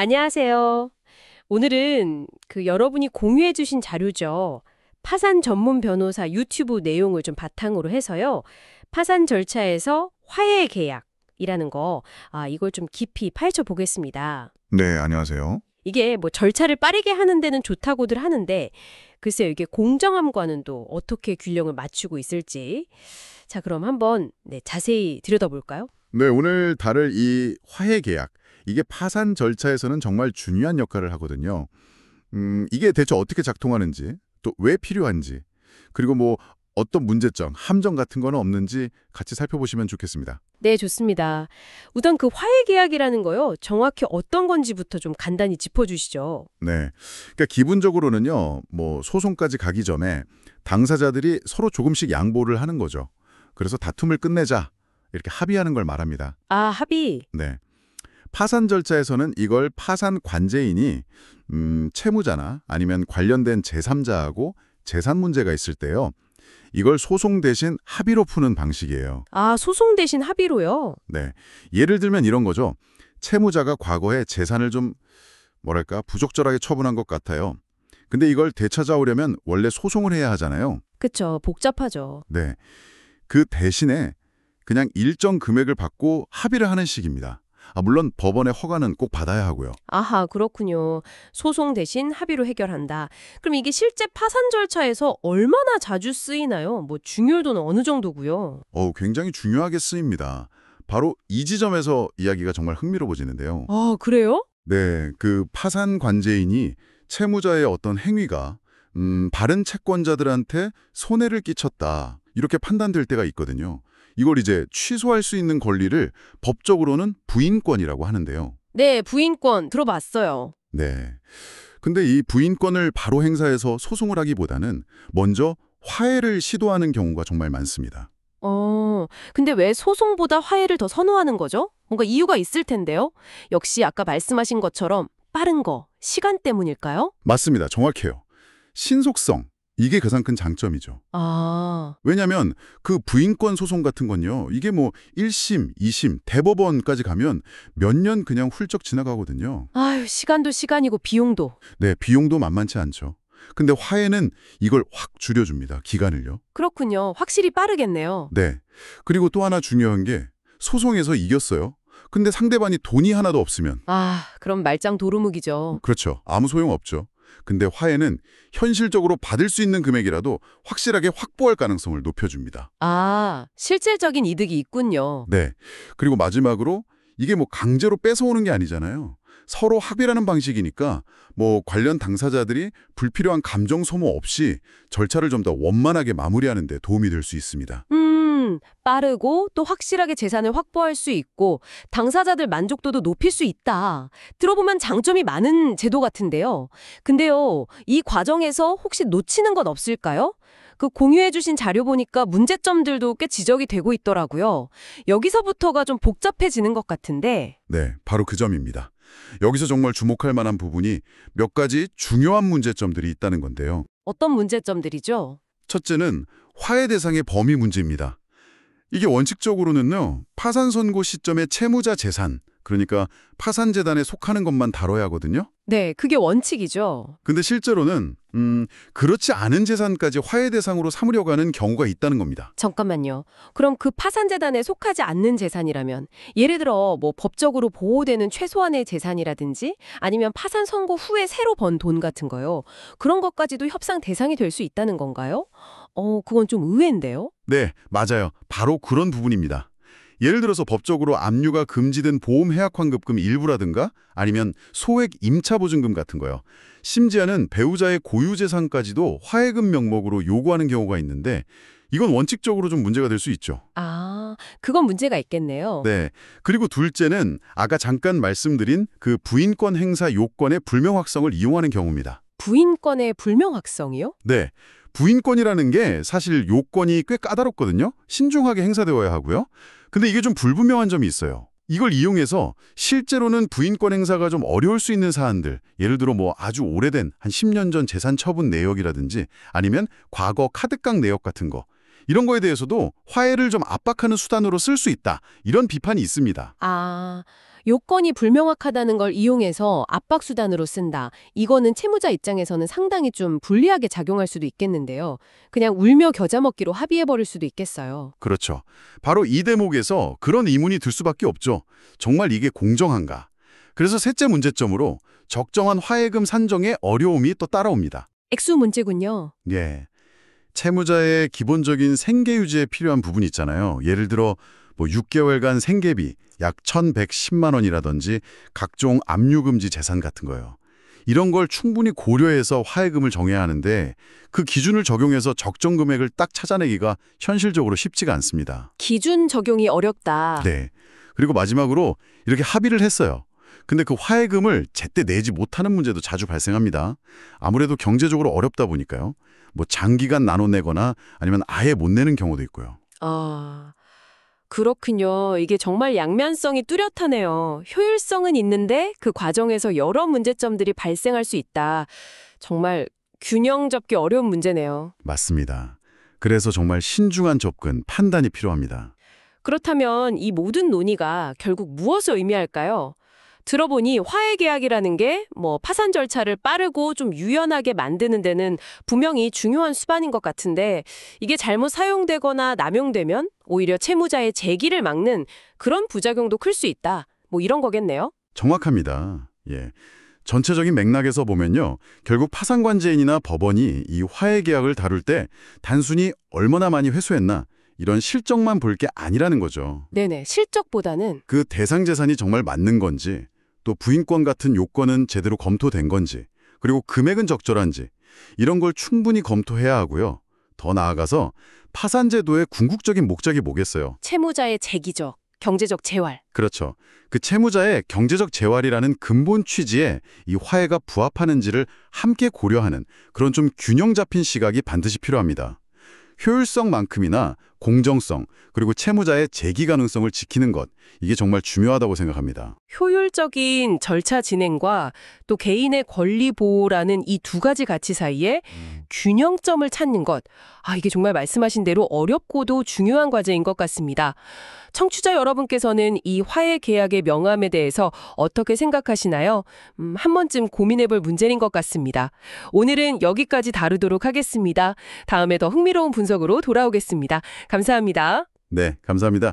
안녕하세요. 오늘은 여러분이 공유해주신 자료죠. 파산 전문 변호사 유튜브 내용을 좀 바탕으로 해서요. 파산 절차에서 화해 계약이라는 거, 이걸 좀 깊이 파헤쳐 보겠습니다. 네, 안녕하세요. 이게 뭐 절차를 빠르게 하는 데는 좋다고들 하는데, 글쎄요, 이게 공정함과는 또 어떻게 균형을 맞추고 있을지. 자, 그럼 한번 자세히 들여다볼까요? 네, 오늘 다룰 이 화해 계약. 이게 파산 절차에서는 정말 중요한 역할을 하거든요. 이게 대체 어떻게 작동하는지, 또 왜 필요한지, 그리고 뭐 어떤 문제점, 함정 같은 거는 없는지 같이 살펴보시면 좋겠습니다. 네, 좋습니다. 우선 그 화해 계약이라는 거요. 정확히 어떤 건지부터 좀 간단히 짚어주시죠. 네. 그러니까 기본적으로는요, 뭐 소송까지 가기 전에 당사자들이 서로 조금씩 양보를 하는 거죠. 그래서 다툼을 끝내자, 이렇게 합의하는 걸 말합니다. 아, 합의. 네. 파산 절차에서는 이걸 파산 관제인이 채무자나 아니면 관련된 제3자하고 재산 문제가 있을 때요. 이걸 소송 대신 합의로 푸는 방식이에요. 아, 소송 대신 합의로요? 네. 예를 들면 이런 거죠. 채무자가 과거에 재산을 좀 뭐랄까 부적절하게 처분한 것 같아요. 근데 이걸 되찾아오려면 원래 소송을 해야 하잖아요. 그쵸, 복잡하죠. 네. 그 대신에 그냥 일정 금액을 받고 합의를 하는 식입니다. 물론 법원의 허가는 꼭 받아야 하고요. 아하, 그렇군요. 소송 대신 합의로 해결한다. 그럼 이게 실제 파산 절차에서 얼마나 자주 쓰이나요? 뭐 중요도는 어느 정도고요? 굉장히 중요하게 쓰입니다. 바로 이 지점에서 이야기가 정말 흥미로워지는데요. 아, 그래요? 네, 그 파산 관제인이 채무자의 어떤 행위가 다른 채권자들한테 손해를 끼쳤다. 이렇게 판단될 때가 있거든요. 이걸 이제 취소할 수 있는 권리를 법적으로는 부인권이라고 하는데요. 네, 부인권 들어봤어요. 네. 근데 이 부인권을 바로 행사해서 소송을 하기보다는 먼저 화해를 시도하는 경우가 정말 많습니다. 근데 왜 소송보다 화해를 더 선호하는 거죠? 뭔가 이유가 있을 텐데요. 역시 아까 말씀하신 것처럼 빠른 거, 시간 때문일까요? 맞습니다. 정확해요. 신속성. 이게 가장 큰 장점이죠. 아, 왜냐하면 그 부인권 소송 같은 건요. 이게 뭐 1심, 2심, 대법원까지 가면 몇 년 그냥 훌쩍 지나가거든요. 아유, 시간도 시간이고 비용도. 네, 비용도 만만치 않죠. 근데 화해는 이걸 확 줄여줍니다. 기간을요. 그렇군요. 확실히 빠르겠네요. 네. 그리고 또 하나 중요한 게 소송에서 이겼어요. 근데 상대방이 돈이 하나도 없으면 아, 그럼 말짱 도루묵이죠. 그렇죠. 아무 소용없죠. 근데 화해는 현실적으로 받을 수 있는 금액이라도 확실하게 확보할 가능성을 높여줍니다. 아, 실질적인 이득이 있군요. 네. 그리고 마지막으로 이게 뭐 강제로 뺏어오는 게 아니잖아요. 서로 합의라는 방식이니까 뭐 관련 당사자들이 불필요한 감정 소모 없이 절차를 좀 더 원만하게 마무리하는 데 도움이 될 수 있습니다. 빠르고 또 확실하게 재산을 확보할 수 있고 당사자들 만족도도 높일 수 있다. 들어보면 장점이 많은 제도 같은데요. 근데요, 이 과정에서 혹시 놓치는 건 없을까요? 그 공유해주신 자료 보니까 문제점들도 꽤 지적이 되고 있더라고요. 여기서부터가 좀 복잡해지는 것 같은데. 네, 바로 그 점입니다. 여기서 정말 주목할 만한 부분이 몇 가지 중요한 문제점들이 있다는 건데요. 어떤 문제점들이죠? 첫째는 화해 대상의 범위 문제입니다. 이게 원칙적으로는요, 파산 선고 시점의 채무자 재산, 그러니까 파산재단에 속하는 것만 다뤄야 하거든요. 네, 그게 원칙이죠. 근데 실제로는 그렇지 않은 재산까지 화해 대상으로 삼으려고 하는 경우가 있다는 겁니다. 잠깐만요. 그럼 그 파산재단에 속하지 않는 재산이라면 예를 들어 뭐 법적으로 보호되는 최소한의 재산이라든지 아니면 파산 선고 후에 새로 번 돈 같은 거요. 그런 것까지도 협상 대상이 될 수 있다는 건가요? 그건 좀 의외인데요. 네, 맞아요. 바로 그런 부분입니다. 예를 들어서 법적으로 압류가 금지된 보험해약환급금 일부라든가 아니면 소액 임차보증금 같은 거요. 심지어는 배우자의 고유재산까지도 화해금 명목으로 요구하는 경우가 있는데 이건 원칙적으로 좀 문제가 될 수 있죠. 아, 그건 문제가 있겠네요. 네. 그리고 둘째는 아까 잠깐 말씀드린 그 부인권 행사 요건의 불명확성을 이용하는 경우입니다. 부인권의 불명확성이요? 네. 부인권이라는 게 사실 요건이 꽤 까다롭거든요. 신중하게 행사되어야 하고요. 근데 이게 좀 불분명한 점이 있어요. 이걸 이용해서 실제로는 부인권 행사가 좀 어려울 수 있는 사안들, 예를 들어 뭐 아주 오래된 한 10년 전 재산 처분 내역이라든지 아니면 과거 카드깡 내역 같은 거, 이런 거에 대해서도 화해를 좀 압박하는 수단으로 쓸 수 있다. 이런 비판이 있습니다. 아, 요건이 불명확하다는 걸 이용해서 압박수단으로 쓴다. 이거는 채무자 입장에서는 상당히 좀 불리하게 작용할 수도 있겠는데요. 그냥 울며 겨자 먹기로 합의해버릴 수도 있겠어요. 그렇죠. 바로 이 대목에서 그런 의문이 들 수밖에 없죠. 정말 이게 공정한가? 그래서 셋째 문제점으로 적정한 화해금 산정에 어려움이 또 따라옵니다. 액수 문제군요. 예. 채무자의 기본적인 생계 유지에 필요한 부분이 있잖아요. 예를 들어 6개월간 생계비 약 1,110만 원이라든지 각종 압류금지 재산 같은 거요. 이런 걸 충분히 고려해서 화해금을 정해야 하는데 그 기준을 적용해서 적정 금액을 딱 찾아내기가 현실적으로 쉽지가 않습니다. 기준 적용이 어렵다. 네. 그리고 마지막으로 이렇게 합의를 했어요. 근데 그 화해금을 제때 내지 못하는 문제도 자주 발생합니다. 아무래도 경제적으로 어렵다 보니까요. 장기간 나눠 내거나 아니면 아예 못 내는 경우도 있고요. 아, 그렇군요. 이게 정말 양면성이 뚜렷하네요. 효율성은 있는데 그 과정에서 여러 문제점들이 발생할 수 있다. 정말 균형 잡기 어려운 문제네요. 맞습니다. 그래서 정말 신중한 접근, 판단이 필요합니다. 그렇다면 이 모든 논의가 결국 무엇을 의미할까요? 들어보니 화해계약이라는 게 파산 절차를 빠르고 좀 유연하게 만드는 데는 분명히 중요한 수반인 것 같은데 이게 잘못 사용되거나 남용되면 오히려 채무자의 재기를 막는 그런 부작용도 클 수 있다. 이런 거겠네요. 정확합니다. 예. 전체적인 맥락에서 보면요. 결국 파산관제인이나 법원이 이 화해계약을 다룰 때 단순히 얼마나 많이 회수했나 이런 실적만 볼 게 아니라는 거죠. 네네, 실적보다는 그 대상 재산이 정말 맞는 건지, 또 부인권 같은 요건은 제대로 검토된 건지, 그리고 금액은 적절한지 이런 걸 충분히 검토해야 하고요. 더 나아가서 파산제도의 궁극적인 목적이 뭐겠어요? 채무자의 재기적, 경제적 재활. 그렇죠. 그 채무자의 경제적 재활이라는 근본 취지에 이 화해가 부합하는지를 함께 고려하는 그런 좀 균형 잡힌 시각이 반드시 필요합니다. 효율성만큼이나 공정성, 그리고 채무자의 재기 가능성을 지키는 것, 이게 정말 중요하다고 생각합니다. 효율적인 절차 진행과 또 개인의 권리 보호라는 이 두 가지 가치 사이에 균형점을 찾는 것. 이게 정말 말씀하신 대로 어렵고도 중요한 과제인 것 같습니다. 청취자 여러분께서는 이 화해 계약의 명암에 대해서 어떻게 생각하시나요? 한 번쯤 고민해볼 문제인 것 같습니다. 오늘은 여기까지 다루도록 하겠습니다. 다음에 더 흥미로운 분석으로 돌아오겠습니다. 감사합니다. 네, 감사합니다.